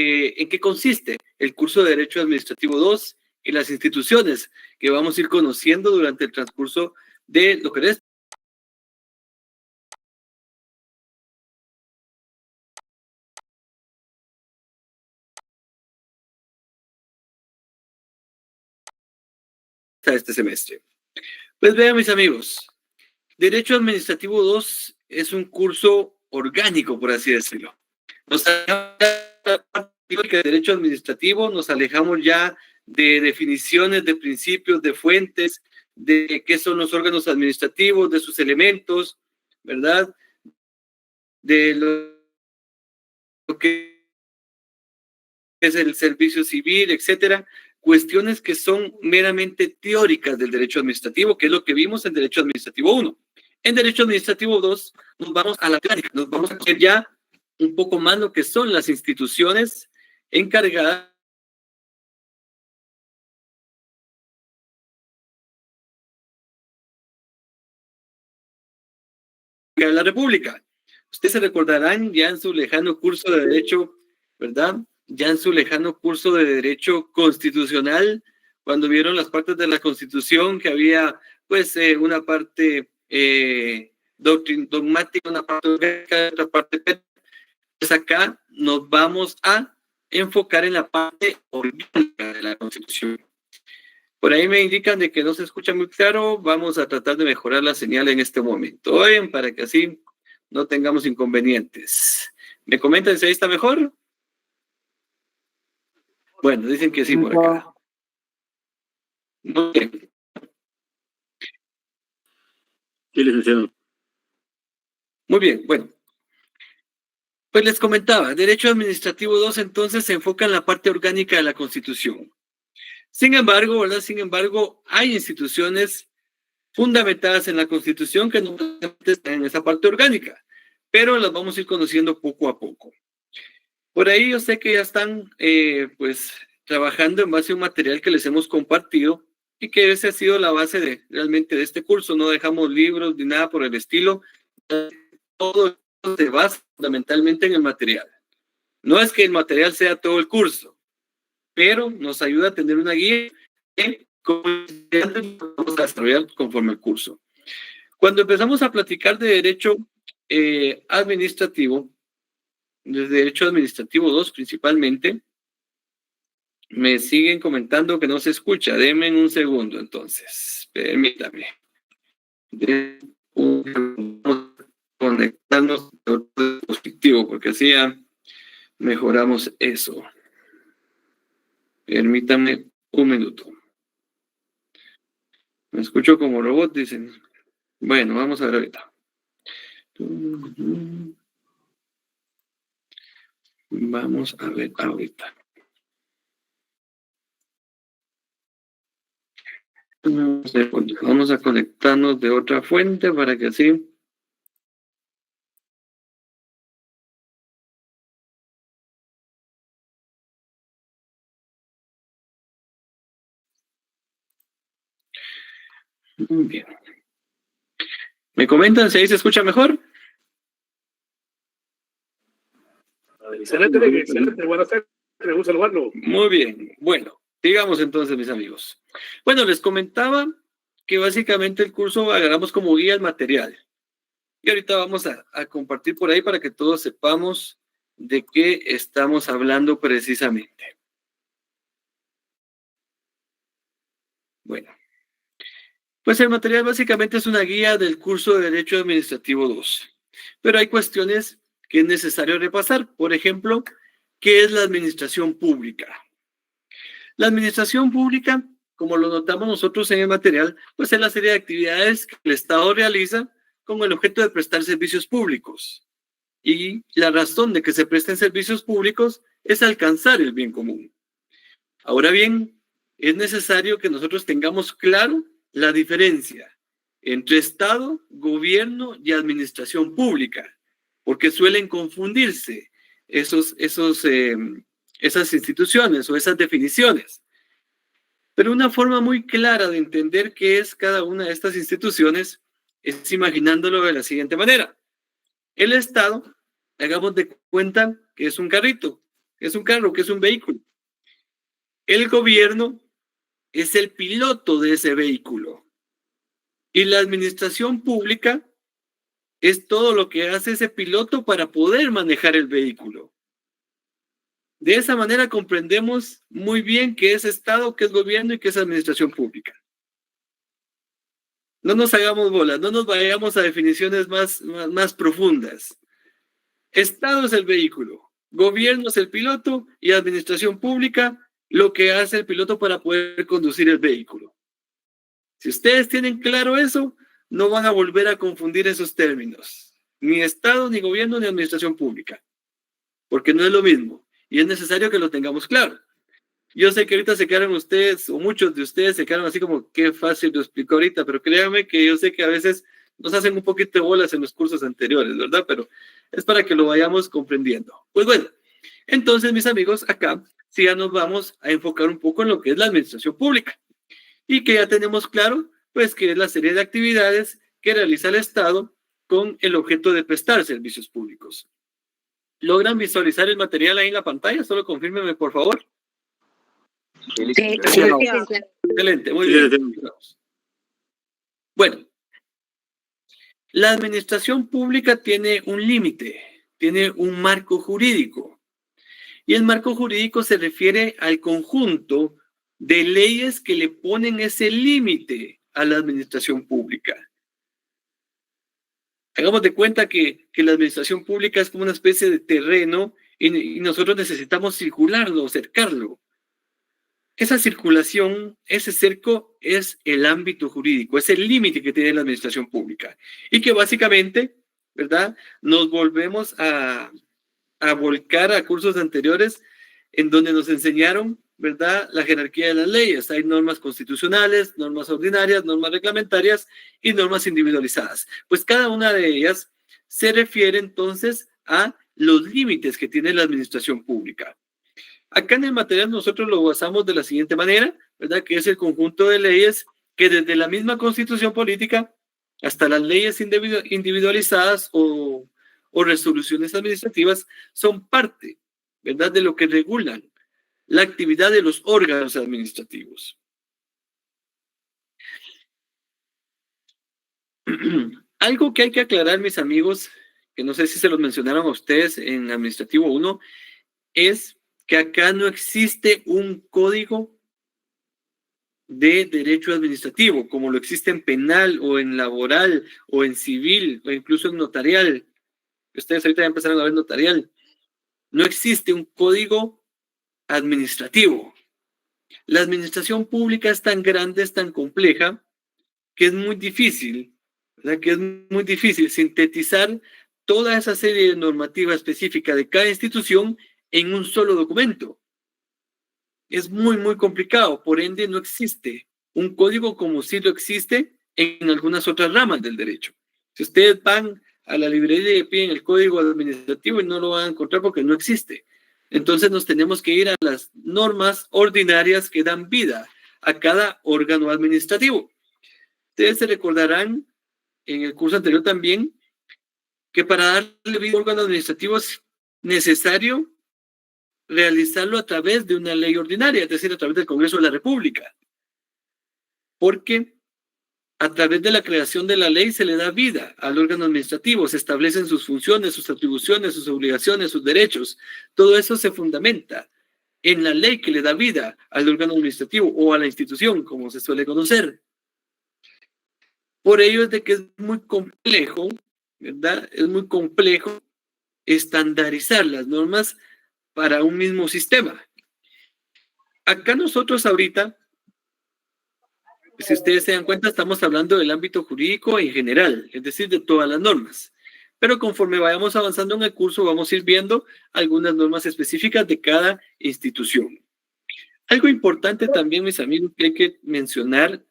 ¿En qué consiste el curso de Derecho Administrativo 2 y las instituciones que vamos a ir conociendo durante el transcurso de lo que es este semestre? Pues vean, mis amigos, Derecho Administrativo 2 es un curso orgánico, por así decirlo. Nos alejamos de derecho administrativo, nos alejamos ya de definiciones, de principios, de fuentes, de qué son los órganos administrativos, de sus elementos, ¿verdad? De lo que es el servicio civil, etcétera. Cuestiones que son meramente teóricas del derecho administrativo, que es lo que vimos en Derecho Administrativo 1. En Derecho Administrativo 2 nos vamos a la práctica, nos vamos a ver ya un poco más lo que son las instituciones encargadas de la República. Ustedes se recordarán ya en su lejano curso de Derecho, ¿verdad? Ya en su lejano curso de Derecho Constitucional, cuando vieron las partes de la Constitución, que había pues una parte dogmática, una parte orgánica, otra parte. Pues acá nos vamos a enfocar en la parte orgánica de la Constitución. Por ahí me indican de que no se escucha muy claro. Vamos a tratar de mejorar la señal en este momento. Oigan, para que así no tengamos inconvenientes. ¿Me comentan si ahí está mejor? Bueno, dicen que sí por acá. Muy bien. Sí, licenciado. Muy bien, bueno. Pues les comentaba, Derecho Administrativo 2 entonces se enfoca en la parte orgánica de la Constitución. Sin embargo, ¿verdad? Sin embargo, hay instituciones fundamentadas en la Constitución que no están en esa parte orgánica, pero las vamos a ir conociendo poco a poco. Por ahí yo sé que ya están pues trabajando en base a un material que les hemos compartido y que esa ha sido la base realmente de este curso. No dejamos libros ni nada por el estilo. Todo se basa fundamentalmente en el material. No es que el material sea todo el curso, pero nos ayuda a tener una guía de cómo vamos a desarrollar conforme el curso. Cuando empezamos a platicar de derecho administrativo, de derecho administrativo 2 principalmente, me siguen comentando que no se escucha. Denme un segundo entonces, permítame. Vamos a conectarnos a otro dispositivo porque así ya mejoramos eso. Permítame un minuto. Me escucho como robot, dicen. Bueno, vamos a ver ahorita. Vamos a ver ahorita. Vamos a conectarnos de otra fuente para que así. Muy bien. ¿Me comentan si ahí se escucha mejor? Excelente, excelente. Buenas tardes. Me gusta saludarlo. Muy bien. Bueno, digamos entonces, mis amigos. Bueno, les comentaba que básicamente el curso agarramos como guía el material. Y ahorita vamos a compartir por ahí para que todos sepamos de qué estamos hablando precisamente. Bueno, pues el material básicamente es una guía del curso de Derecho Administrativo 2. Pero hay cuestiones que es necesario repasar. Por ejemplo, ¿qué es la administración pública? La administración pública, como lo notamos nosotros en el material, pues es la serie de actividades que el Estado realiza con el objeto de prestar servicios públicos. Y la razón de que se presten servicios públicos es alcanzar el bien común. Ahora bien, es necesario que nosotros tengamos claro la diferencia entre Estado, gobierno y administración pública, porque suelen confundirse esas instituciones o esas definiciones. Pero una forma muy clara de entender qué es cada una de estas instituciones es imaginándolo de la siguiente manera. El Estado, hagamos de cuenta que es un carrito ¿Qué es un carro? ¿Qué es un vehículo? El gobierno es el piloto de ese vehículo. Y la administración pública es todo lo que hace ese piloto para poder manejar el vehículo. De esa manera comprendemos muy bien qué es Estado, qué es gobierno y qué es administración pública. No nos hagamos bolas, no nos vayamos a definiciones más profundas. Estado es el vehículo, gobierno es el piloto y administración pública lo que hace el piloto para poder conducir el vehículo. Si ustedes tienen claro eso, no van a volver a confundir esos términos. Ni Estado, ni gobierno, ni administración pública. Porque no es lo mismo. Y es necesario que lo tengamos claro. Yo sé que ahorita se quedaron ustedes, o muchos de ustedes se quedaron así como, qué fácil lo explico ahorita, pero créanme que yo sé que a veces nos hacen un poquito de bolas en los cursos anteriores, ¿verdad? Pero es para que lo vayamos comprendiendo. Pues bueno, entonces mis amigos, acá sí ya nos vamos a enfocar un poco en lo que es la administración pública. Y que ya tenemos claro, pues, que es la serie de actividades que realiza el Estado con el objeto de prestar servicios públicos. ¿Logran visualizar el material ahí en la pantalla? Solo confírmenme, por favor. Sí. Excelente, muy bien. Bueno, la administración pública tiene un límite, tiene un marco jurídico. Y el marco jurídico se refiere al conjunto de leyes que le ponen ese límite a la administración pública. Hagamos de cuenta que la administración pública es como una especie de terreno y nosotros necesitamos circularlo, cercarlo. Esa circulación, ese cerco es el ámbito jurídico, es el límite que tiene la administración pública. Y que básicamente, ¿verdad? Nos volvemos a volcar a cursos anteriores en donde nos enseñaron, ¿verdad?, la jerarquía de las leyes. Hay normas constitucionales, normas ordinarias, normas reglamentarias y normas individualizadas. Pues cada una de ellas se refiere entonces a los límites que tiene la administración pública. Acá en el material nosotros lo basamos de la siguiente manera, ¿verdad?, que es el conjunto de leyes que desde la misma constitución política hasta las leyes individualizadas o resoluciones administrativas son parte, ¿verdad?, de lo que regulan la actividad de los órganos administrativos. Algo que hay que aclarar, mis amigos, que no sé si se los mencionaron a ustedes en Administrativo 1, es que acá no existe un código de derecho administrativo, como lo existe en penal o en laboral o en civil o incluso en notarial. Ustedes ahorita ya empezaron a ver notarial. No existe un código administrativo. La administración pública es tan grande, es tan compleja, que es muy difícil, ¿verdad?, que es muy difícil sintetizar toda esa serie de normativa específica de cada institución en un solo documento. Es muy complicado, por ende no existe un código como sí lo existe en algunas otras ramas del derecho. Si ustedes van a la librería y piden el código administrativo y no lo van a encontrar porque no existe. Entonces nos tenemos que ir a las normas ordinarias que dan vida a cada órgano administrativo. Ustedes se recordarán en el curso anterior también que para darle vida a un órgano administrativo es necesario realizarlo a través de una ley ordinaria, es decir, a través del Congreso de la República. Porque a través de la creación de la ley se le da vida al órgano administrativo, se establecen sus funciones, sus atribuciones, sus obligaciones, sus derechos. Todo eso se fundamenta en la ley que le da vida al órgano administrativo o a la institución, como se suele conocer. Por ello es de que es muy complejo, ¿verdad? Es muy complejo estandarizar las normas para un mismo sistema. Acá nosotros ahorita, si ustedes se dan cuenta, estamos hablando del ámbito jurídico en general, es decir, de todas las normas. Pero conforme vayamos avanzando en el curso, vamos a ir viendo algunas normas específicas de cada institución. Algo importante también, mis amigos, que hay que mencionar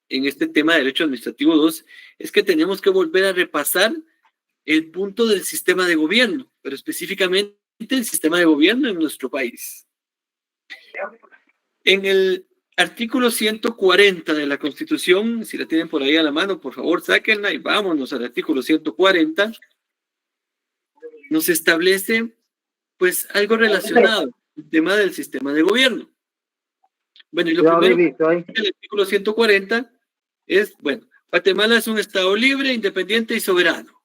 en este tema de Derecho Administrativo 2, es que tenemos que volver a repasar el punto del sistema de gobierno, pero específicamente el sistema de gobierno en nuestro país. En el artículo 140 de la Constitución, si la tienen por ahí a la mano, por favor, sáquenla y vámonos al artículo 140. Nos establece, pues, algo relacionado el tema del sistema de gobierno. Bueno, y lo primero del artículo 140 es, bueno, Guatemala es un estado libre, independiente y soberano,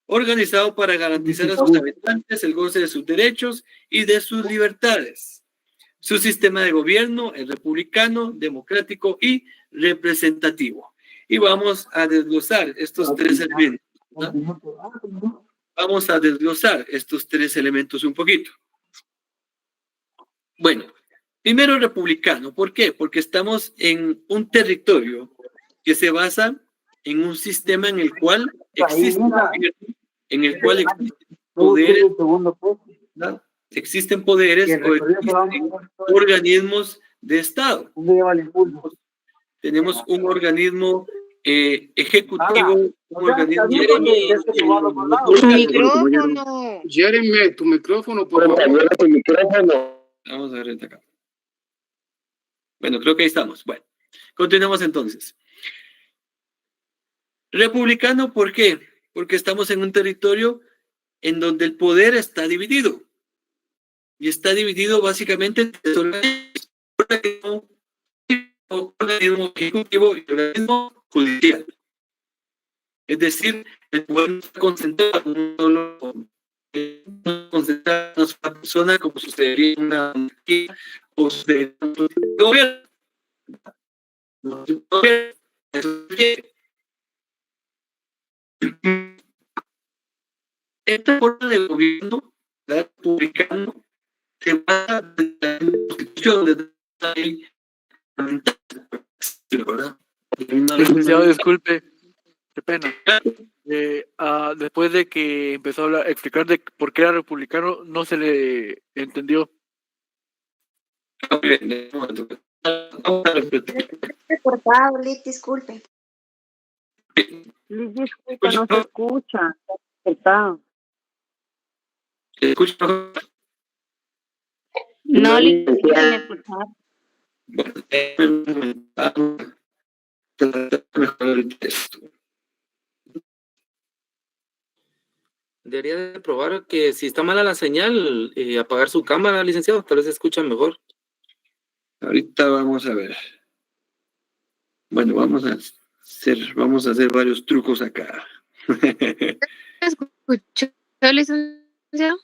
organizado para garantizar a sus habitantes el goce de sus derechos y de sus libertades. Su sistema de gobierno es republicano, democrático y representativo. Y vamos a desglosar estos tres elementos, ¿no? Vamos a desglosar estos tres elementos un poquito. Bueno, primero republicano. ¿Por qué? Porque estamos en un territorio que se basa en un sistema en el cual existen poderes, ¿no? Existen poderes o existen organismos de Estado. Tenemos un organismo ejecutivo, un organismo... Micrófono. Jeremy, tu micrófono, por favor. Vamos a ver desde acá. Bueno, creo que ahí estamos. Bueno, continuamos entonces. Republicano, ¿por qué? Porque estamos en un territorio en donde el poder está dividido. Y está dividido básicamente en organismo ejecutivo y organismo judicial. Es decir, el poder no está concentrado en un solo concentrado en una persona, como sucedería en una monarquía o sucedería en un gobierno. Esta forma de gobierno republicano se basa en la Constitución de la ley, ¿verdad? Licenciado, disculpe, qué pena. Después de que empezó a explicar de por qué era republicano, no se le entendió. Cortado, Liz, disculpe. Liz, disculpa, no se escucha. Cortado. ¿Se escucha mejor? No, Liz, no se escucha. Mejor el texto. Debería de probar que si está mala la señal, apagar su cámara, licenciado, tal vez se escucha mejor. Ahorita vamos a ver. Bueno, vamos a hacer varios trucos acá. ¿Escuchó, licenciado?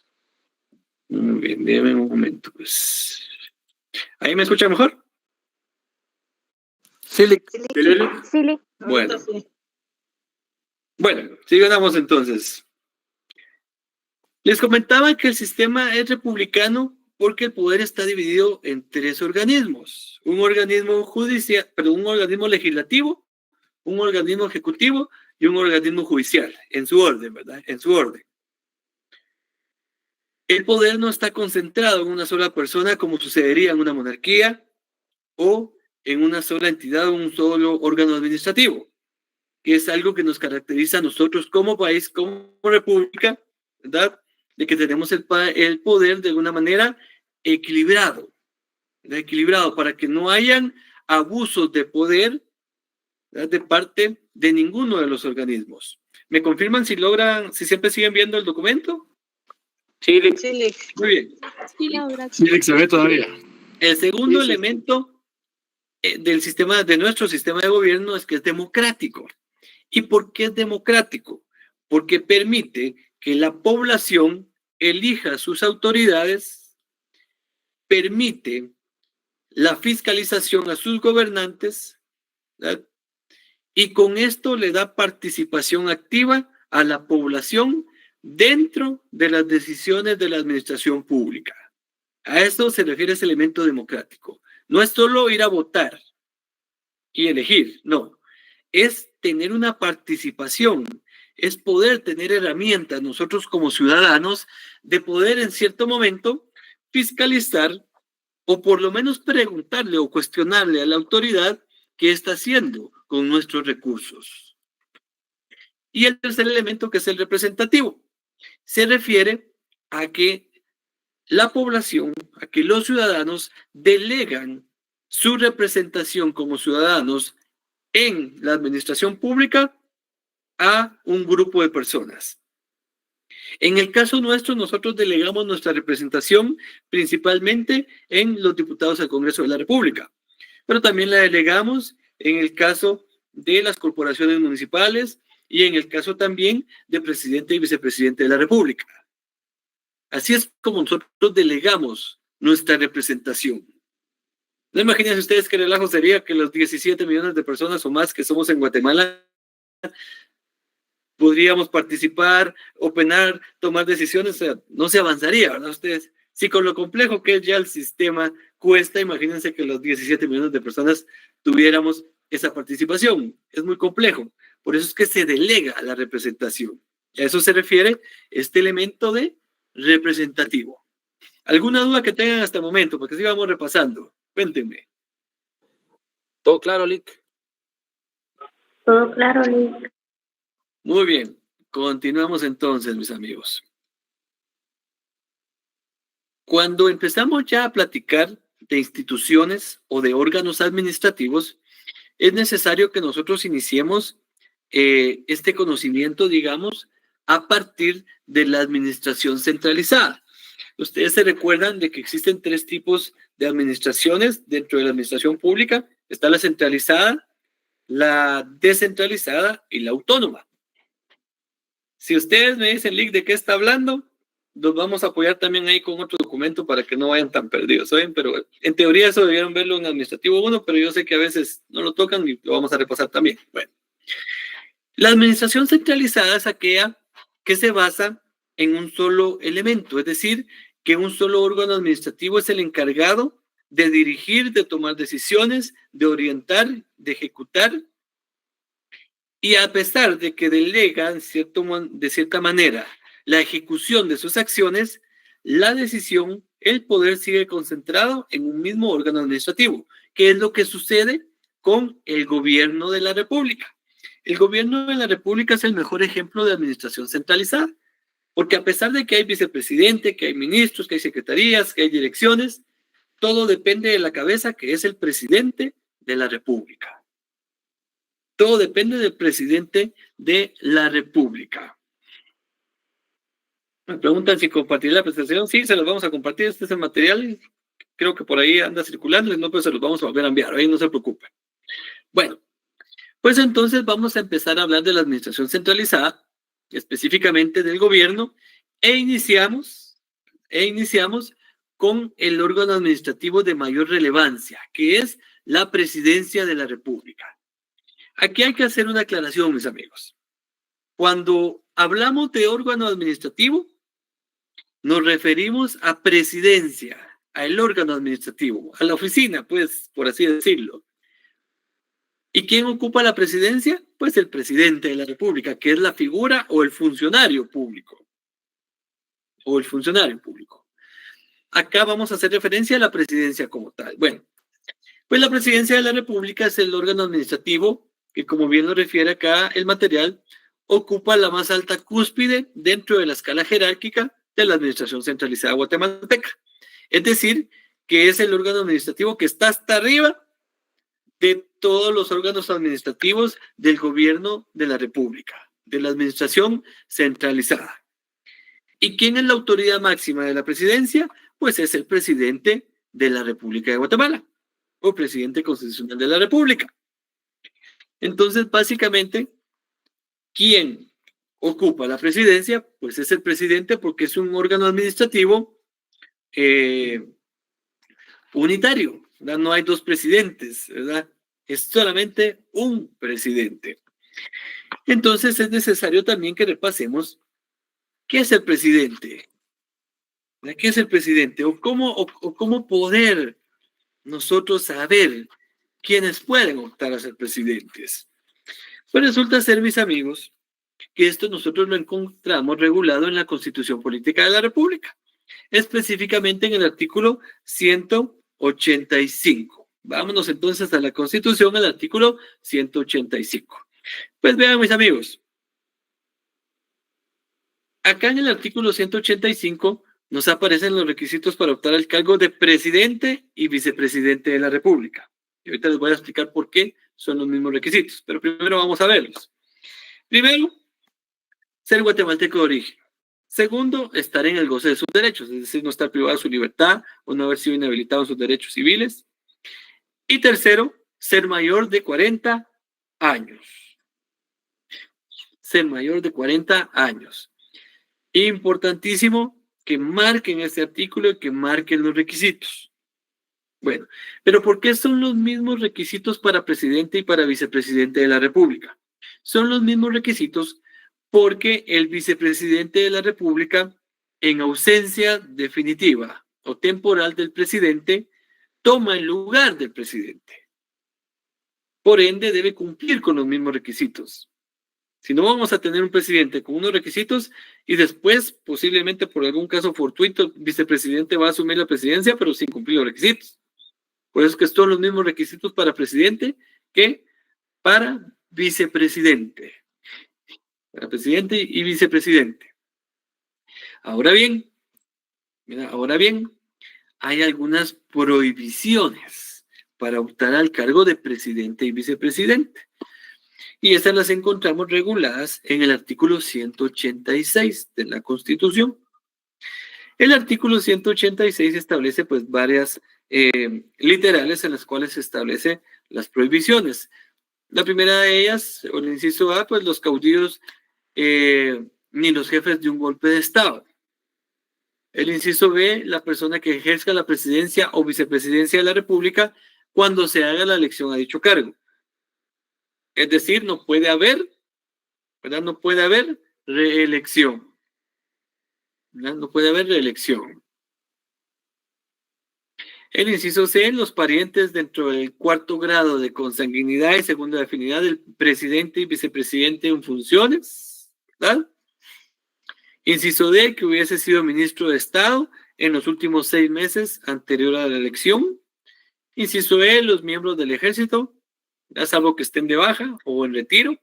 Muy bien, déjenme un momento, pues. ¿Ahí me escucha mejor? Sí, Sí. Bueno, sigamos entonces. Les comentaba que el sistema es republicano porque el poder está dividido en tres organismos. Un organismo judicial, un organismo legislativo, un organismo ejecutivo y un organismo judicial, en su orden, ¿verdad? En su orden. El poder no está concentrado en una sola persona como sucedería en una monarquía o en una sola entidad o un solo órgano administrativo, que es algo que nos caracteriza a nosotros como país, como república, ¿verdad? De que tenemos el poder de una manera equilibrado, ¿verdad? Equilibrado para que no hayan abusos de poder, ¿verdad? De parte de ninguno de los organismos. ¿Me confirman si siempre siguen viendo el documento? Sí, Muy bien. Sí, se ve todavía. El segundo elemento de nuestro sistema de gobierno es que es democrático. ¿Y por qué es democrático? Porque permite que la población elija sus autoridades, permite la fiscalización a sus gobernantes, ¿verdad? Y con esto le da participación activa a la población dentro de las decisiones de la administración pública. A eso se refiere ese elemento democrático. No es solo ir a votar y elegir, no. Es tener una participación, es poder tener herramientas nosotros como ciudadanos de poder en cierto momento fiscalizar o por lo menos preguntarle o cuestionarle a la autoridad qué está haciendo con nuestros recursos. Y el tercer elemento, que es el representativo, se refiere a que la población, a que los ciudadanos delegan su representación como ciudadanos en la administración pública a un grupo de personas. En el caso nuestro, nosotros delegamos nuestra representación principalmente en los diputados al Congreso de la República, pero también la delegamos en el caso de las corporaciones municipales y en el caso también de presidente y vicepresidente de la República. Así es como nosotros delegamos nuestra representación. No imagínense ustedes qué relajo sería que los 17 millones de personas o más que somos en Guatemala podríamos participar, opinar, tomar decisiones, o sea, no se avanzaría, ¿verdad ustedes? Si con lo complejo que es ya el sistema cuesta, imagínense que los 17 millones de personas tuviéramos esa participación. Es muy complejo. Por eso es que se delega la representación. A eso se refiere este elemento de representativo. ¿Alguna duda que tengan hasta el momento? Porque si vamos repasando. Cuéntenme. Todo claro, Lick. Todo claro, Lick. Muy bien. Continuamos entonces, mis amigos. Cuando empezamos ya a platicar de instituciones o de órganos administrativos, es necesario que nosotros iniciemos este conocimiento, digamos, a partir de la administración centralizada. Ustedes se recuerdan de que existen 3 tipos de administraciones dentro de la administración pública. Está la centralizada, la descentralizada y la autónoma. Si ustedes me dicen, Lick, ¿de qué está hablando? Los vamos a apoyar también ahí con otro documento para que no vayan tan perdidos, ¿saben? Pero en teoría eso debieron verlo en Administrativo 1, pero yo sé que a veces no lo tocan y lo vamos a repasar también. Bueno, la administración centralizada es aquella que se basa en un solo elemento, es decir, que un solo órgano administrativo es el encargado de dirigir, de tomar decisiones, de orientar, de ejecutar. Y a pesar de que delega de cierta manera la ejecución de sus acciones, la decisión, el poder sigue concentrado en un mismo órgano administrativo, que es lo que sucede con el gobierno de la República. El gobierno de la República es el mejor ejemplo de administración centralizada, porque a pesar de que hay vicepresidente, que hay ministros, que hay secretarías, que hay direcciones, todo depende de la cabeza, que es el presidente de la República. Todo depende del presidente de la República. Me preguntan si compartir la presentación. Sí, se los vamos a compartir. Este es el material. Creo que por ahí anda circulando. No, pues se los vamos a volver a enviar. Ahí no se preocupen. Bueno, pues entonces vamos a empezar a hablar de la administración centralizada, específicamente del gobierno, e iniciamos con el órgano administrativo de mayor relevancia, que es la Presidencia de la República. Aquí hay que hacer una aclaración, mis amigos. Cuando hablamos de órgano administrativo, nos referimos a presidencia, al órgano administrativo, a la oficina, pues, por así decirlo. ¿Y quién ocupa la presidencia? Pues el presidente de la República, que es la figura o el funcionario público. Acá vamos a hacer referencia a la presidencia como tal. Bueno, pues la presidencia de la República es el órgano administrativo que, como bien lo refiere acá el material, ocupa la más alta cúspide dentro de la escala jerárquica de la administración centralizada guatemalteca. Es decir, que es el órgano administrativo que está hasta arriba de todos los órganos administrativos del gobierno de la República, de la administración centralizada. ¿Y quién es la autoridad máxima de la presidencia? Pues es el presidente de la República de Guatemala, o presidente constitucional de la República. Entonces, básicamente, ¿quién ocupa la presidencia? Pues es el presidente, porque es un órgano administrativo unitario, ¿verdad? No hay 2 presidentes, ¿verdad? Es solamente un presidente. Entonces, es necesario también que repasemos qué es el presidente. ¿Qué es el presidente? O cómo poder nosotros saber quiénes pueden optar a ser presidentes. Pues resulta ser, mis amigos, que esto nosotros lo encontramos regulado en la Constitución Política de la República, específicamente en el artículo 185. Vámonos entonces a la Constitución, al artículo 185. Pues vean, mis amigos, acá en el artículo 185 nos aparecen los requisitos para optar al cargo de presidente y vicepresidente de la República. Y ahorita les voy a explicar por qué son los mismos requisitos, pero primero vamos a verlos. Primero, ser guatemalteco de origen. Segundo, estar en el goce de sus derechos, es decir, no estar privado de su libertad o no haber sido inhabilitado en sus derechos civiles. Y tercero, ser mayor de 40 años. Ser mayor de 40 años. Importantísimo que marquen este artículo y que marquen los requisitos. Bueno, pero ¿por qué son los mismos requisitos para presidente y para vicepresidente de la República? Son los mismos requisitos porque el vicepresidente de la República, en ausencia definitiva o temporal del presidente, toma el lugar del presidente. Por ende, debe cumplir con los mismos requisitos. Si no, vamos a tener un presidente con unos requisitos y después, posiblemente por algún caso fortuito, el vicepresidente va a asumir la presidencia, pero sin cumplir los requisitos. Por eso es que son los mismos requisitos para presidente que para vicepresidente. Para presidente y vicepresidente. Ahora bien, hay algunas prohibiciones para optar al cargo de presidente y vicepresidente. Y estas las encontramos reguladas en el artículo 186 de la Constitución. El artículo 186 establece pues varias literales en las cuales se establece las prohibiciones. La primera de ellas, o el inciso A, pues los caudillos ni los jefes de un golpe de Estado. El inciso B, la persona que ejerza la presidencia o vicepresidencia de la República cuando se haga la elección a dicho cargo. Es decir, no puede haber, ¿verdad? No puede haber reelección. ¿Verdad? No puede haber reelección. El inciso C, los parientes dentro del cuarto grado de consanguinidad y segunda afinidad del presidente y vicepresidente en funciones, ¿verdad? Inciso D, que hubiese sido ministro de Estado en los últimos 6 meses anterior a la elección. Inciso E, los miembros del ejército, salvo que estén de baja o en retiro.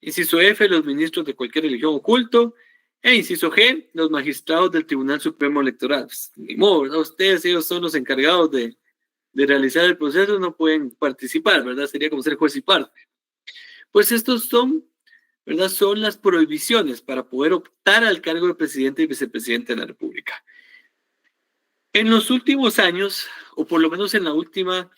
Inciso F, los ministros de cualquier religión o culto. E inciso G, los magistrados del Tribunal Supremo Electoral. Pues, ni modo, ¿verdad? Ustedes, ellos son los encargados de realizar el proceso, no pueden participar, ¿verdad? Sería como ser juez y parte. Pues estos son, ¿verdad? Son las prohibiciones para poder optar al cargo de presidente y vicepresidente de la República. En los últimos años, o por lo menos en la última,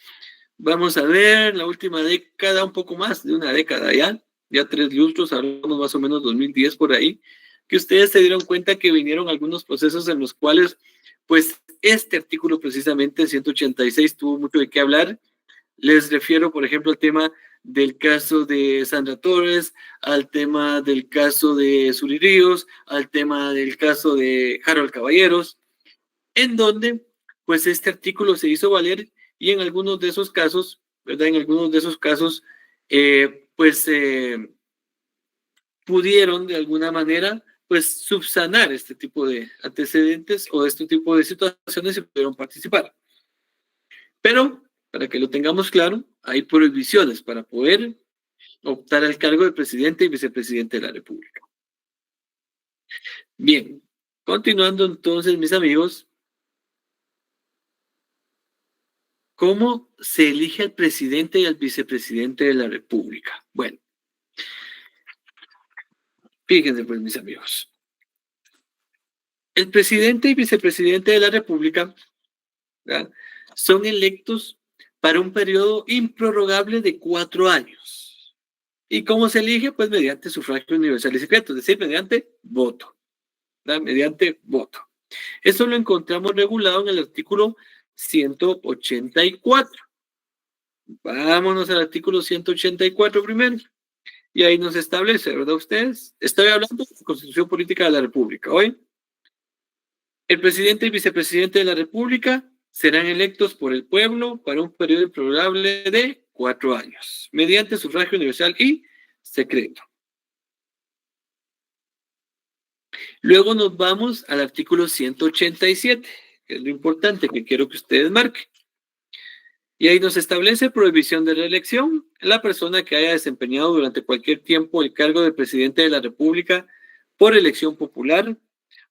vamos a ver, la última década, un poco más de una década ya 3 lustros, hablamos más o menos 2010 por ahí, que ustedes se dieron cuenta que vinieron algunos procesos en los cuales, pues, este artículo precisamente, 186, tuvo mucho de qué hablar. Les refiero, por ejemplo, al tema del caso de Sandra Torres, al tema del caso de Suri Ríos, al tema del caso de Harold Caballeros, en donde, pues, este artículo se hizo valer y en algunos de esos casos, ¿verdad? En algunos de esos casos, pudieron de alguna manera pues subsanar este tipo de antecedentes o este tipo de situaciones y pudieron participar. Pero, para que lo tengamos claro, hay prohibiciones para poder optar al cargo de presidente y vicepresidente de la República. Bien, continuando entonces, mis amigos, ¿cómo se elige al presidente y al vicepresidente de la República? Bueno, fíjense pues, mis amigos. El presidente y vicepresidente de la República, ¿verdad?, son electos para un periodo improrrogable de 4 años. ¿Y cómo se elige? Pues mediante sufragio universal y secreto, es decir, mediante voto. ¿Verdad? Mediante voto. Eso lo encontramos regulado en el artículo 184. Vámonos al artículo 184 primero. Y ahí nos establece, ¿verdad ustedes? Estoy hablando de la Constitución Política de la República. Hoy, el presidente y vicepresidente de la República serán electos por el pueblo para un periodo improrrogable de 4 años, mediante sufragio universal y secreto. Luego nos vamos al artículo 187, que es lo importante que quiero que ustedes marquen. Y ahí nos establece prohibición de reelección. La persona que haya desempeñado durante cualquier tiempo el cargo de presidente de la República por elección popular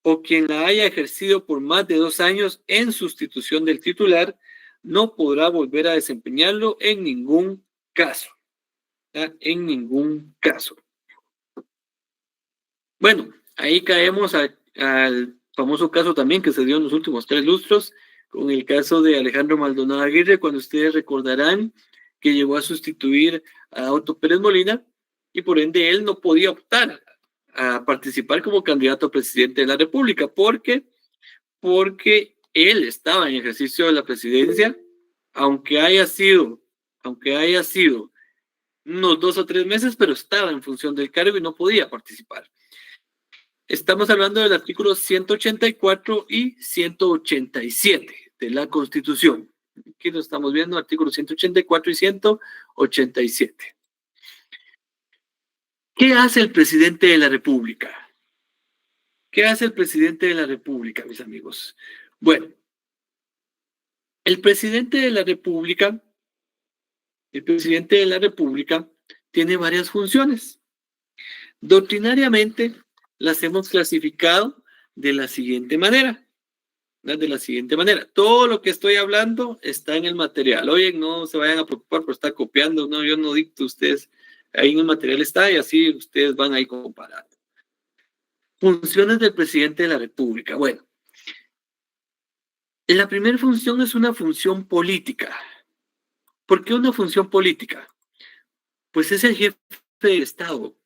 o quien la haya ejercido por más de 2 años en sustitución del titular, no podrá volver a desempeñarlo en ningún caso. ¿Ya? En ningún caso. Bueno, ahí caemos al famoso caso también que se dio en los últimos 3 lustros, con el caso de Alejandro Maldonado Aguirre, cuando ustedes recordarán que llegó a sustituir a Otto Pérez Molina, y por ende él no podía optar a participar como candidato a presidente de la República, porque él estaba en ejercicio de la presidencia, aunque haya sido unos 2 o 3 meses, pero estaba en función del cargo y no podía participar. Estamos hablando del artículo 184 y 187 de la Constitución. Aquí lo estamos viendo, artículos 184 y 187. ¿Qué hace el presidente de la República? ¿Qué hace el presidente de la República, mis amigos? Bueno, el presidente de la República tiene varias funciones. Doctrinariamente las hemos clasificado de la siguiente manera. Todo lo que estoy hablando está en el material. Oye, no se vayan a preocupar por estar copiando. No, yo no dicto, ustedes. Ahí en el material está y así ustedes van ahí comparando. Funciones del presidente de la República. Bueno, la primera función es una función política. ¿Por qué una función política? Pues es el jefe de Estado.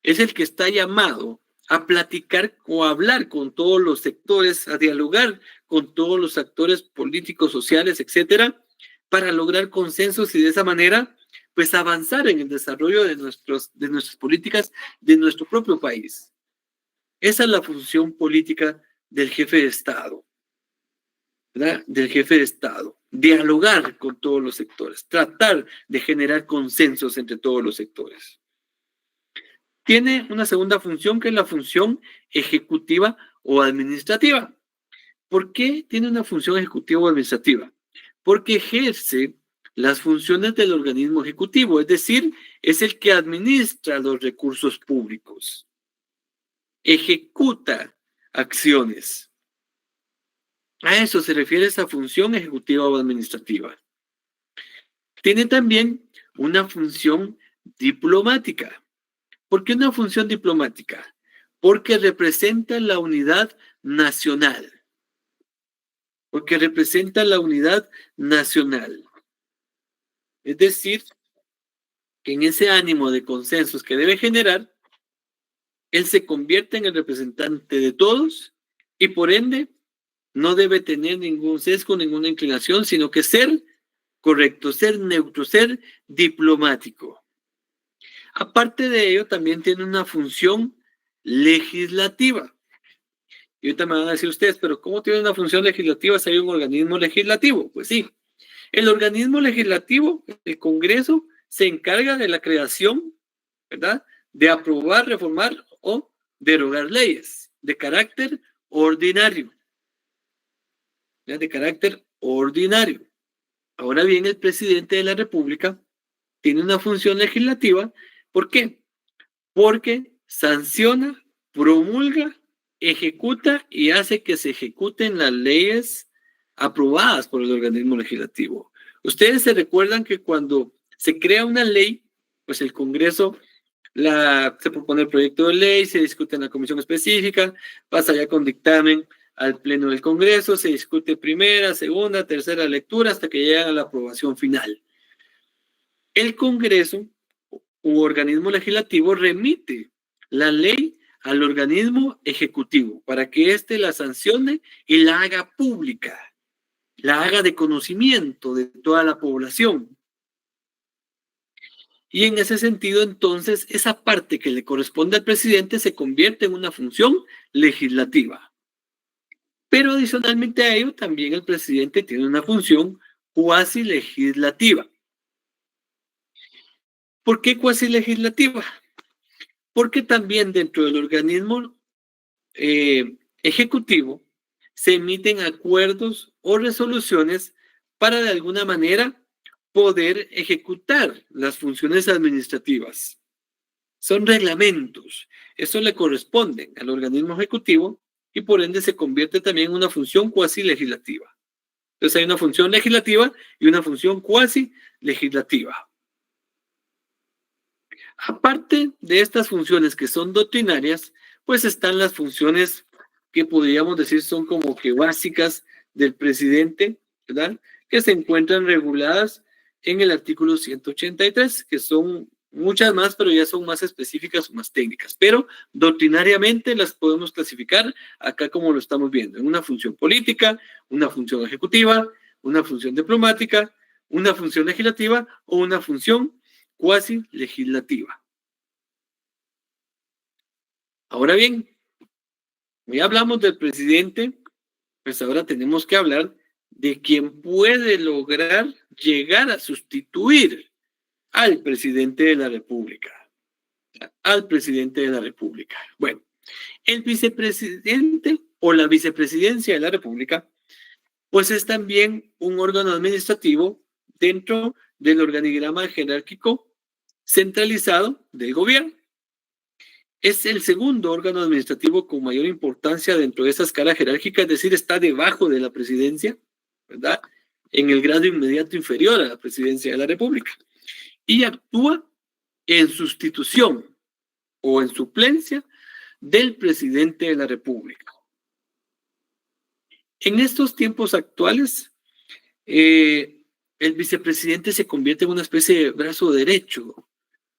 Es el que está llamado a platicar o a hablar con todos los sectores, a dialogar con todos los actores políticos, sociales, etcétera, para lograr consensos y de esa manera, pues avanzar en el desarrollo de nuestras políticas de nuestro propio país. Esa es la función política del jefe de Estado, ¿verdad? Del jefe de Estado. Dialogar con todos los sectores, tratar de generar consensos entre todos los sectores. Tiene una segunda función que es la función ejecutiva o administrativa. ¿Por qué tiene una función ejecutiva o administrativa? Porque ejerce las funciones del organismo ejecutivo, es decir, es el que administra los recursos públicos. Ejecuta acciones. A eso se refiere esa función ejecutiva o administrativa. Tiene también una función diplomática. ¿Por qué una función diplomática? Porque representa la unidad nacional. Es decir, que en ese ánimo de consensos que debe generar, él se convierte en el representante de todos y por ende no debe tener ningún sesgo, ninguna inclinación, sino que ser correcto, ser neutro, ser diplomático. Aparte de ello, también tiene una función legislativa. Y ahorita me van a decir ustedes, pero ¿cómo tiene una función legislativa si hay un organismo legislativo? Pues sí, el organismo legislativo, el Congreso, se encarga de la creación, ¿verdad?, de aprobar, reformar o derogar leyes de carácter ordinario. Ahora bien, el presidente de la República tiene una función legislativa. ¿Por qué? Porque sanciona, promulga, ejecuta y hace que se ejecuten las leyes aprobadas por el organismo legislativo. Ustedes se recuerdan que cuando se crea una ley, pues el Congreso se propone el proyecto de ley, se discute en la comisión específica, pasa ya con dictamen al pleno del Congreso, se discute primera, segunda, tercera lectura hasta que llega a la aprobación final. El Congreso u organismo legislativo remite la ley al organismo ejecutivo para que éste la sancione y la haga pública, la haga de conocimiento de toda la población. Y en ese sentido, entonces, esa parte que le corresponde al presidente se convierte en una función legislativa. Pero adicionalmente a ello, también el presidente tiene una función cuasi legislativa. ¿Por qué cuasi legislativa? Porque también dentro del organismo ejecutivo se emiten acuerdos o resoluciones para de alguna manera poder ejecutar las funciones administrativas. Son reglamentos. Eso le corresponden al organismo ejecutivo y por ende se convierte también en una función cuasi legislativa. Entonces hay una función legislativa y una función cuasi legislativa. Aparte de estas funciones que son doctrinarias, pues están las funciones que podríamos decir son como que básicas del presidente, ¿verdad? Que se encuentran reguladas en el artículo 183, que son muchas más, pero ya son más específicas o más técnicas. Pero doctrinariamente las podemos clasificar acá como lo estamos viendo, en una función política, una función ejecutiva, una función diplomática, una función legislativa o una función cuasi legislativa. Ahora bien, ya hablamos del presidente, pues ahora tenemos que hablar de quién puede lograr llegar a sustituir al presidente de la República. Al presidente de la República. Bueno, el vicepresidente o la vicepresidencia de la República, pues es también un órgano administrativo dentro del organigrama jerárquico centralizado del gobierno. Es el segundo órgano administrativo con mayor importancia dentro de esa escala jerárquica, es decir, está debajo de la presidencia, ¿verdad? En el grado inmediato inferior a la presidencia de la República. Y actúa en sustitución o en suplencia del presidente de la República. En estos tiempos actuales, el vicepresidente se convierte en una especie de brazo derecho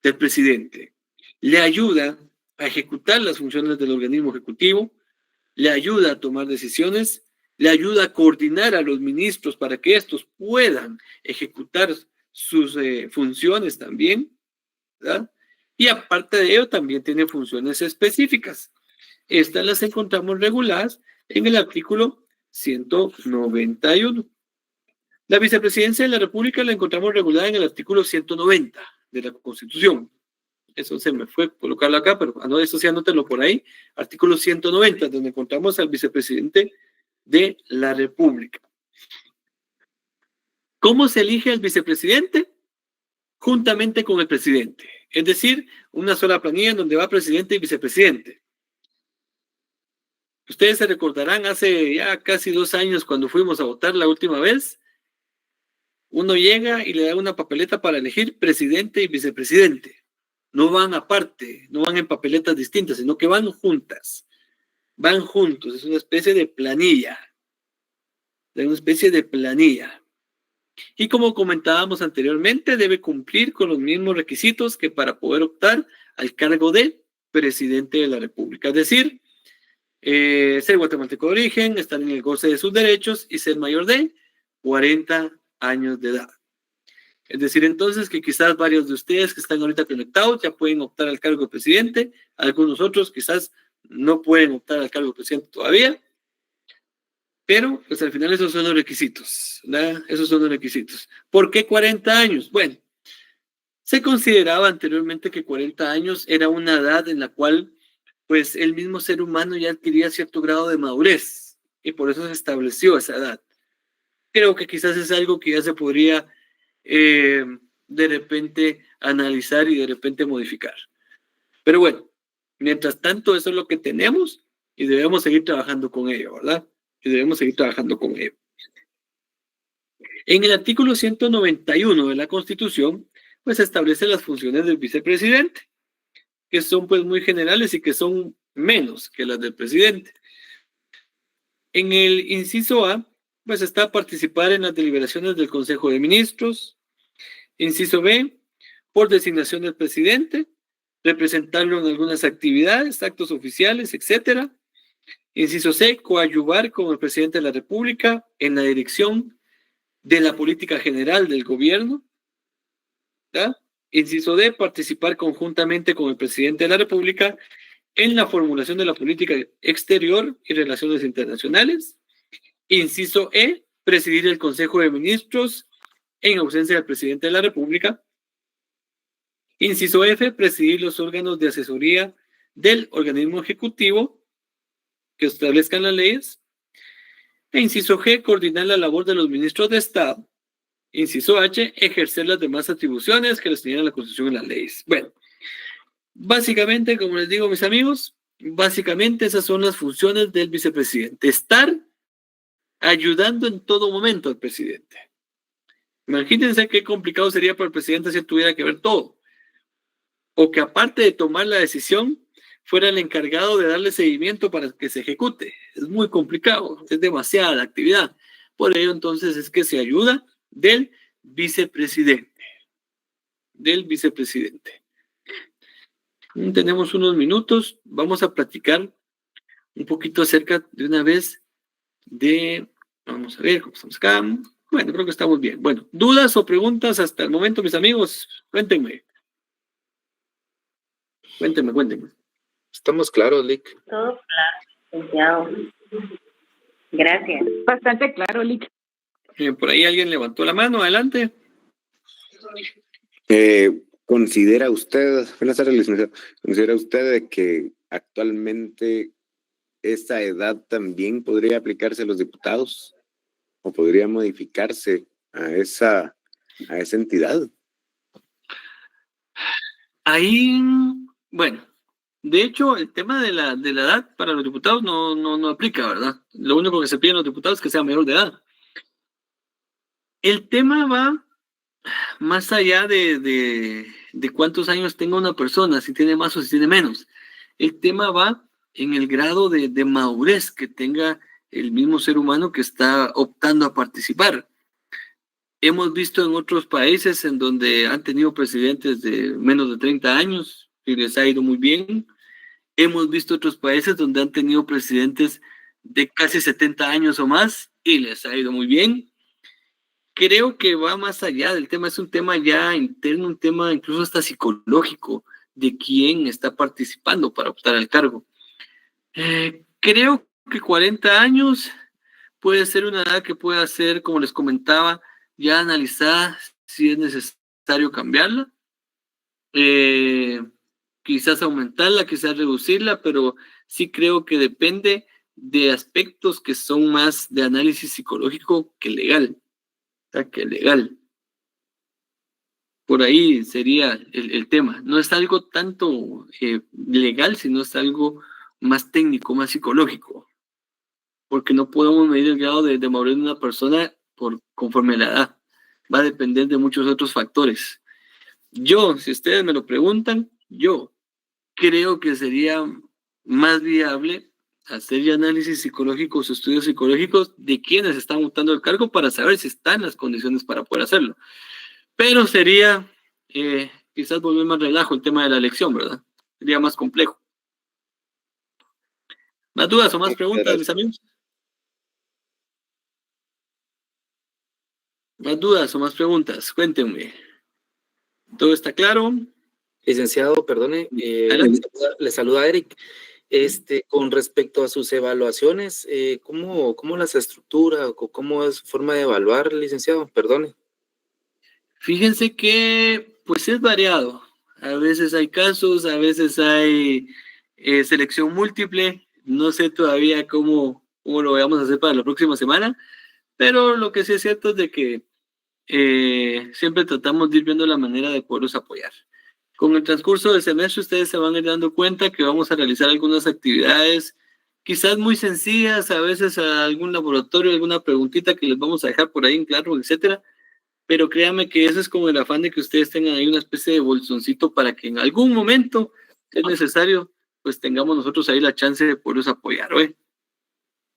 del presidente. Le ayuda a ejecutar las funciones del organismo ejecutivo, le ayuda a tomar decisiones, le ayuda a coordinar a los ministros para que estos puedan ejecutar sus funciones también, ¿verdad? Y aparte de ello también tiene funciones específicas. Estas las encontramos reguladas en el artículo 191. La vicepresidencia de la República la encontramos regulada en el artículo 190 de la Constitución. Eso se me fue colocarlo acá, pero eso sí, anótelo por ahí. Artículo 190, donde encontramos al vicepresidente de la República. ¿Cómo se elige el vicepresidente? Juntamente con el presidente. Es decir, una sola planilla en donde va presidente y vicepresidente. Ustedes se recordarán hace ya casi 2 años cuando fuimos a votar la última vez. Uno llega y le da una papeleta para elegir presidente y vicepresidente. No van aparte, no van en papeletas distintas, sino que van juntas. Van juntos, es una especie de planilla. Es una especie de planilla. Y como comentábamos anteriormente, debe cumplir con los mismos requisitos que para poder optar al cargo de presidente de la República. Es decir, ser guatemalteco de origen, estar en el goce de sus derechos y ser mayor de 40 años de edad. Es decir, entonces, que quizás varios de ustedes que están ahorita conectados ya pueden optar al cargo de presidente, algunos otros quizás no pueden optar al cargo de presidente todavía, pero pues al final esos son los requisitos, ¿verdad? Esos son los requisitos. ¿Por qué 40 años? Bueno, se consideraba anteriormente que 40 años era una edad en la cual pues el mismo ser humano ya adquiría cierto grado de madurez y por eso se estableció esa edad. Creo que quizás es algo que ya se podría de repente analizar y de repente modificar. Pero bueno, mientras tanto eso es lo que tenemos y debemos seguir trabajando con ello, ¿verdad? Y debemos seguir trabajando con ello. En el artículo 191 de la Constitución, pues establece las funciones del vicepresidente, que son pues muy generales y que son menos que las del presidente. En el inciso A, pues está participar en las deliberaciones del Consejo de Ministros. Inciso B, por designación del presidente, representarlo en algunas actividades, actos oficiales, etc. Inciso C, coadyuvar con el presidente de la República en la dirección de la política general del gobierno. ¿Ya? Inciso D, participar conjuntamente con el presidente de la República en la formulación de la política exterior y relaciones internacionales. Inciso E, presidir el Consejo de Ministros en ausencia del presidente de la República. Inciso F, presidir los órganos de asesoría del organismo ejecutivo que establezcan las leyes. E inciso G, coordinar la labor de los ministros de Estado. Inciso H, ejercer las demás atribuciones que les señalan la Constitución y las leyes. Bueno, básicamente, como les digo, mis amigos, básicamente esas son las funciones del vicepresidente. Estar ayudando en todo momento al presidente. Imagínense qué complicado sería para el presidente si tuviera que ver todo. O que aparte de tomar la decisión, fuera el encargado de darle seguimiento para que se ejecute. Es muy complicado, es demasiada la actividad. Por ello, entonces, es que se ayuda del vicepresidente. Tenemos unos minutos, vamos a platicar un poquito acerca de una vez de, vamos a ver cómo estamos acá. Bueno, creo que estamos bien. Bueno, ¿dudas o preguntas hasta el momento, mis amigos? Cuéntenme. Estamos claros, Lick. Todo claro, licenciado. Gracias. Bastante claro, Lick. Por ahí alguien levantó la mano, adelante. ¿Considera usted, buenas tardes, licenciado, considera usted de que actualmente esa edad también podría aplicarse a los diputados o podría modificarse a esa entidad? Ahí, bueno, de hecho, el tema de la edad para los diputados no aplica, ¿verdad? Lo único que se pide a los diputados es que sea mayor de edad. El tema va más allá de cuántos años tenga una persona, si tiene más o si tiene menos. El tema va en el grado de madurez que tenga el mismo ser humano que está optando a participar. Hemos visto en otros países en donde han tenido presidentes de menos de 30 años y les ha ido muy bien. Hemos visto otros países donde han tenido presidentes de casi 70 años o más y les ha ido muy bien. Creo que va más allá del tema, es un tema ya interno, un tema incluso hasta psicológico de quién está participando para optar al cargo. Creo que 40 años puede ser una edad que pueda ser, como les comentaba, ya analizada si es necesario cambiarla, quizás aumentarla, quizás reducirla, pero sí creo que depende de aspectos que son más de análisis psicológico que legal. Por ahí sería el tema. No es algo tanto legal, sino es algo más técnico, más psicológico. Porque no podemos medir el grado de madurez de una persona conforme a la edad. Va a depender de muchos otros factores. Yo, si ustedes me lo preguntan, yo creo que sería más viable hacer ya análisis psicológicos, estudios psicológicos de quienes están optando el cargo para saber si están las condiciones para poder hacerlo. Pero sería quizás volver más relajo el tema de la elección, ¿verdad? Sería más complejo. ¿Más dudas o más preguntas, mis amigos? ¿Más dudas o más preguntas? Cuéntenme. ¿Todo está claro? Licenciado, perdone, le saluda Eric. Con respecto a sus evaluaciones, ¿cómo las estructura o cómo es su forma de evaluar, licenciado? Perdone. Fíjense que pues es variado. A veces hay casos, a veces hay selección múltiple. No sé todavía cómo lo vamos a hacer para la próxima semana, pero lo que sí es cierto es de que siempre tratamos de ir viendo la manera de poderlos apoyar. Con el transcurso del semestre ustedes se van a ir dando cuenta que vamos a realizar algunas actividades quizás muy sencillas, a veces a algún laboratorio, alguna preguntita que les vamos a dejar por ahí en claro, etcétera, pero créanme que eso es como el afán de que ustedes tengan ahí una especie de bolsoncito para que en algún momento, si es necesario, pues tengamos nosotros ahí la chance de poderlos apoyar, ¿eh?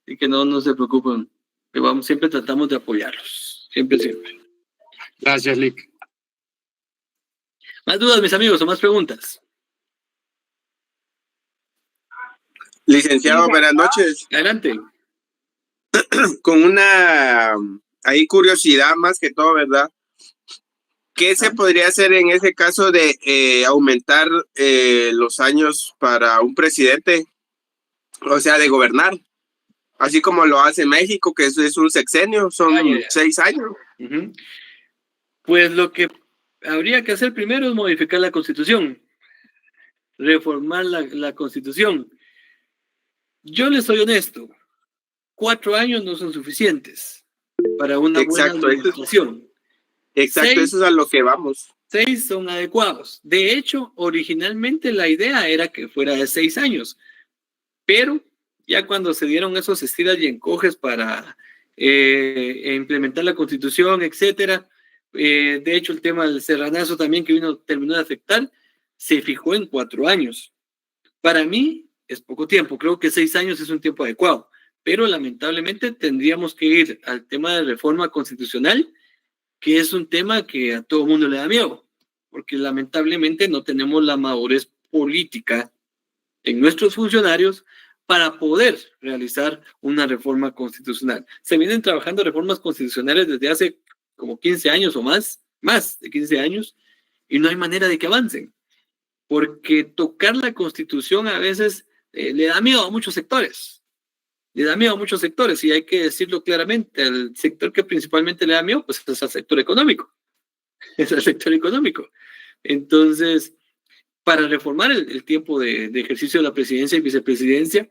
Y que no se preocupen, que siempre tratamos de apoyarlos, siempre. Gracias, Lick. ¿Más dudas, mis amigos, o más preguntas? Licenciado, buenas noches. Adelante. Con una curiosidad más que todo, ¿verdad? ¿Qué se podría hacer en ese caso de aumentar los años para un presidente? O sea, de gobernar. Así como lo hace México, que es un sexenio, son 6 años. Uh-huh. Pues lo que habría que hacer primero es modificar la Constitución, reformar la Constitución. Yo les soy honesto, 4 años no son suficientes para una buena administración. Exacto, 6, eso es a lo que vamos. 6 son adecuados. De hecho, originalmente la idea era que fuera de 6 años, pero ya cuando se dieron esos estiras y encoges para implementar la Constitución, etcétera, de hecho el tema del serranazo también que terminó de afectar, se fijó en 4 años. Para mí es poco tiempo, creo que 6 años es un tiempo adecuado, pero lamentablemente tendríamos que ir al tema de reforma constitucional, que es un tema que a todo mundo le da miedo, porque lamentablemente no tenemos la madurez política en nuestros funcionarios para poder realizar una reforma constitucional. Se vienen trabajando reformas constitucionales desde hace como 15 años o más de 15 años, y no hay manera de que avancen, porque tocar la Constitución a veces le da miedo a muchos sectores. Le da miedo a muchos sectores, y hay que decirlo claramente. El sector que principalmente le da miedo, pues es el sector económico. Es el sector económico. Entonces, para reformar el tiempo de ejercicio de la presidencia y vicepresidencia,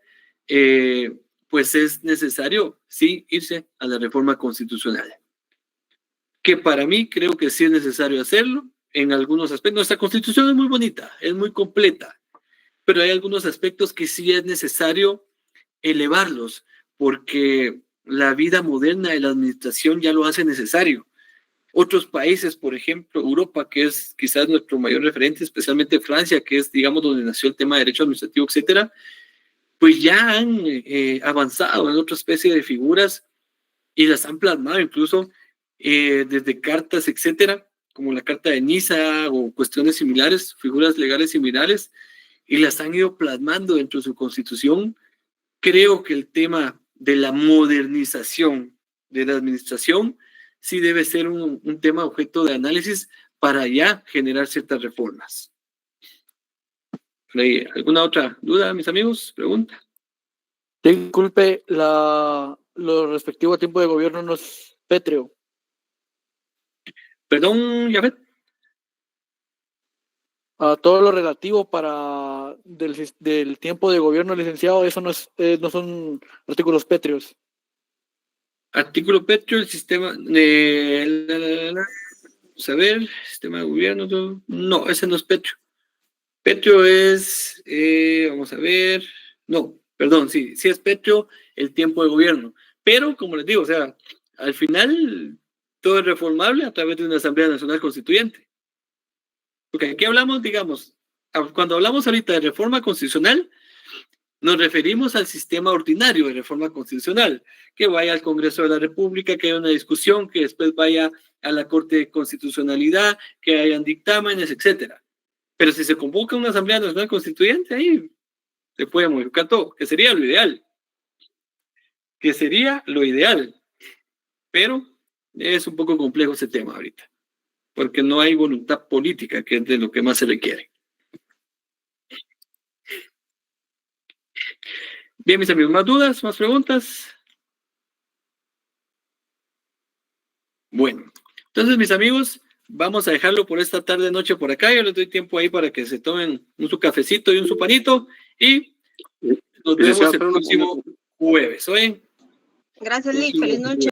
pues es necesario, sí, irse a la reforma constitucional. Que para mí creo que sí es necesario hacerlo en algunos aspectos. Nuestra constitución es muy bonita, es muy completa, pero hay algunos aspectos que sí es necesario elevarlos, porque la vida moderna de la administración ya lo hace necesario. Otros países, por ejemplo, Europa, que es quizás nuestro mayor referente, especialmente Francia, que es, digamos, donde nació el tema de derecho administrativo, etcétera, pues ya han avanzado en otra especie de figuras y las han plasmado incluso desde cartas, etcétera, como la Carta de Niza o cuestiones similares, figuras legales similares, y las han ido plasmando dentro de su constitución. Creo que el tema de la modernización de la administración sí debe ser un tema objeto de análisis para ya generar ciertas reformas. ¿Alguna otra duda, mis amigos? Pregunta. Disculpe, lo respectivo a tiempo de gobierno no es pétreo. Perdón, Jafet. A todo lo relativo para del tiempo de gobierno, licenciado, eso no son artículos pétreos. Artículo Petro, el sistema de... Vamos a ver, sistema de gobierno. No, ese no es Petro. Petro es, vamos a ver, no, perdón, sí es Petro el tiempo de gobierno. Pero, como les digo, o sea, al final todo es reformable a través de una Asamblea Nacional Constituyente. Porque aquí hablamos, digamos, cuando hablamos ahorita de reforma constitucional, nos referimos al sistema ordinario de reforma constitucional, que vaya al Congreso de la República, que haya una discusión, que después vaya a la Corte de Constitucionalidad, que hayan dictámenes, etcétera. Pero si se convoca una Asamblea Nacional Constituyente, ahí se puede modificar todo, que sería lo ideal. Que sería lo ideal. Pero es un poco complejo ese tema ahorita, porque no hay voluntad política, que es de lo que más se requiere. Bien, mis amigos, ¿más dudas? ¿Más preguntas? Bueno, entonces, mis amigos, vamos a dejarlo por esta tarde, noche por acá. Yo les doy tiempo ahí para que se tomen su cafecito y un su panito, y nos vemos el próximo jueves. ¿Oyen? Gracias, Lick. Feliz noche.